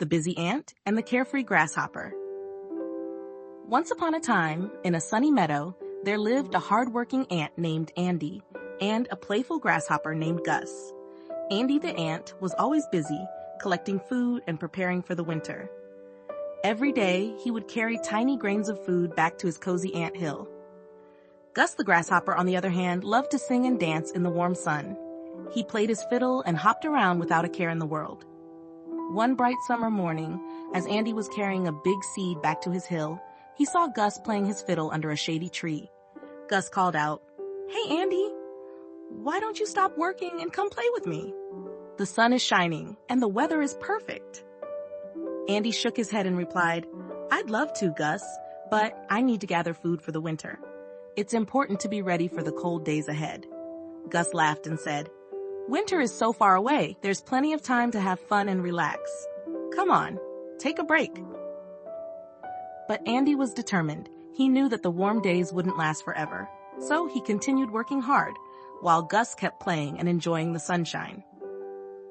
the busy ant, and the carefree grasshopper. Once upon a time, in a sunny meadow, there lived a hard-working ant named Andy and a playful grasshopper named Gus. Andy the ant was always busy, collecting food and preparing for the winter. Every day, he would carry tiny grains of food back to his cozy ant hill. Gus the grasshopper, on the other hand, loved to sing and dance in the warm sun. He played his fiddle and hopped around without a care in the world. One bright summer morning, as Andy was carrying a big seed back to his hill, he saw Gus playing his fiddle under a shady tree. Gus called out, "Hey, Andy, why don't you stop working and come play with me? The sun is shining and the weather is perfect." Andy shook his head and replied, "I'd love to, Gus, but I need to gather food for the winter. It's important to be ready for the cold days ahead." Gus laughed and said, "Winter is so far away, there's plenty of time to have fun and relax. Come on, take a break." But Andy was determined. He knew that the warm days wouldn't last forever, so he continued working hard, while Gus kept playing and enjoying the sunshine.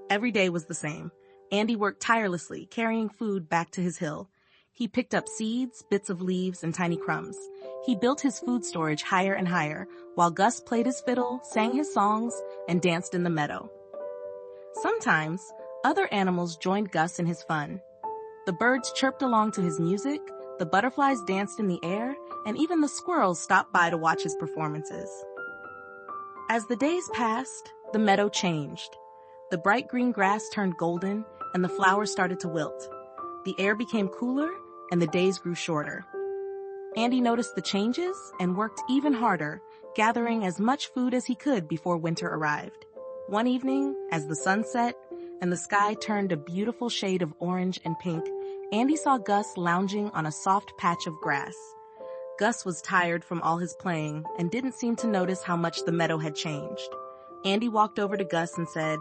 Every day was the same. Andy worked tirelessly, carrying food back to his hill. He picked up seeds, bits of leaves, and tiny crumbs. He built his food storage higher and higher, while Gus played his fiddle, sang his songs, and danced in the meadow. Sometimes, other animals joined Gus in his fun. The birds chirped along to his music, the butterflies danced in the air, and even the squirrels stopped by to watch his performances. As the days passed, the meadow changed. The bright green grass turned golden, and the flowers started to wilt. The air became cooler, and the days grew shorter. Andy noticed the changes and worked even harder, gathering as much food as he could before winter arrived. One evening, as the sun set and the sky turned a beautiful shade of orange and pink, Andy saw Gus lounging on a soft patch of grass. Gus was tired from all his playing and didn't seem to notice how much the meadow had changed. Andy walked over to Gus and said,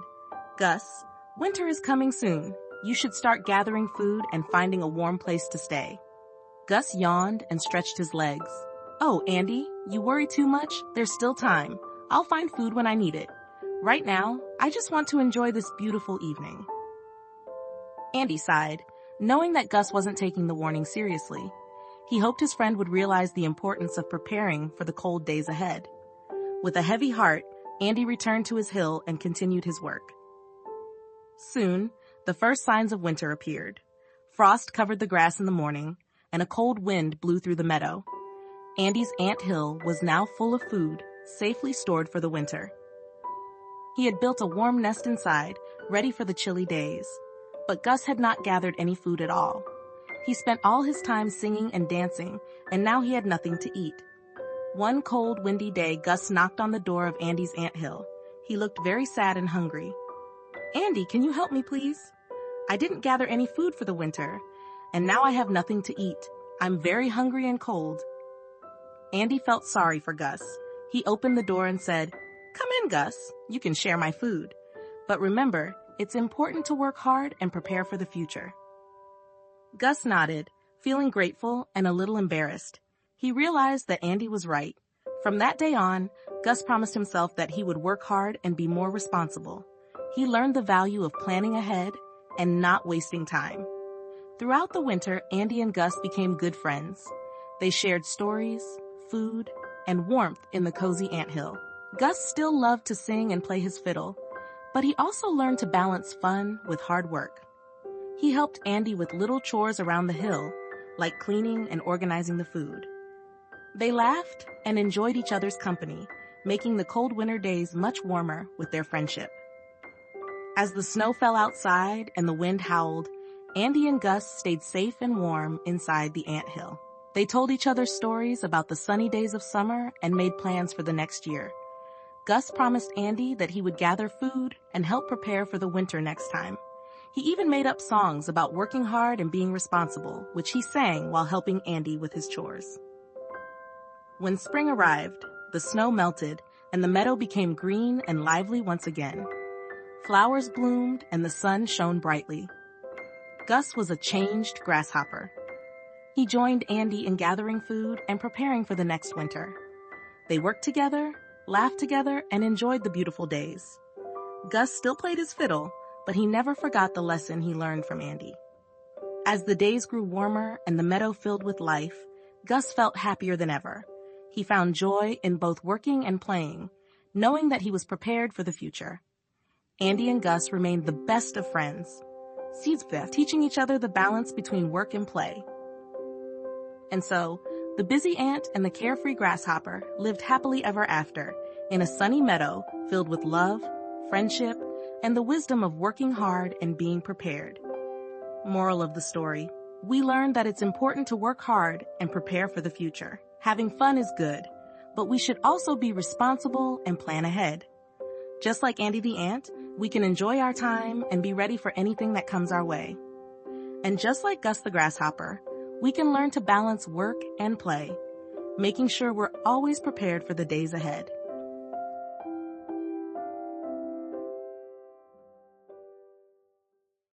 "Gus, winter is coming soon. You should start gathering food and finding a warm place to stay." Gus yawned and stretched his legs. "Oh, Andy, you worry too much? There's still time. I'll find food when I need it. Right now, I just want to enjoy this beautiful evening." Andy sighed, knowing that Gus wasn't taking the warning seriously. He hoped his friend would realize the importance of preparing for the cold days ahead. With a heavy heart, Andy returned to his hill and continued his work. Soon, the first signs of winter appeared. Frost covered the grass in the morning, and a cold wind blew through the meadow. Andy's ant hill was now full of food, safely stored for the winter. He had built a warm nest inside, ready for the chilly days. But Gus had not gathered any food at all. He spent all his time singing and dancing, and now he had nothing to eat. One cold, windy day, Gus knocked on the door of Andy's anthill. He looked very sad and hungry. "Andy, can you help me, please? I didn't gather any food for the winter, and now I have nothing to eat. I'm very hungry and cold." Andy felt sorry for Gus. He opened the door and said, "Come in, Gus. You can share my food. But remember, it's important to work hard and prepare for the future." Gus nodded, feeling grateful and a little embarrassed. He realized that Andy was right. From that day on, Gus promised himself that he would work hard and be more responsible. He learned the value of planning ahead and not wasting time. Throughout the winter, Andy and Gus became good friends. They shared stories, food, and warmth in the cozy anthill. Gus still loved to sing and play his fiddle, but he also learned to balance fun with hard work. He helped Andy with little chores around the hill, like cleaning and organizing the food. They laughed and enjoyed each other's company, making the cold winter days much warmer with their friendship. As the snow fell outside and the wind howled, Andy and Gus stayed safe and warm inside the anthill. They told each other stories about the sunny days of summer and made plans for the next year. Gus promised Andy that he would gather food and help prepare for the winter next time. He even made up songs about working hard and being responsible, which he sang while helping Andy with his chores. When spring arrived, the snow melted and the meadow became green and lively once again. Flowers bloomed and the sun shone brightly. Gus was a changed grasshopper. He joined Andy in gathering food and preparing for the next winter. They worked together, laughed together, and enjoyed the beautiful days. Gus still played his fiddle, but he never forgot the lesson he learned from Andy. As the days grew warmer and the meadow filled with life, Gus felt happier than ever. He found joy in both working and playing, knowing that he was prepared for the future. Andy and Gus remained the best of friends, teaching each other the balance between work and play. And so, the busy ant and the carefree grasshopper lived happily ever after in a sunny meadow filled with love, friendship, and the wisdom of working hard and being prepared. Moral of the story: we learned that it's important to work hard and prepare for the future. Having fun is good, but we should also be responsible and plan ahead. Just like Andy the ant, we can enjoy our time and be ready for anything that comes our way. And just like Gus the grasshopper, we can learn to balance work and play, making sure we're always prepared for the days ahead.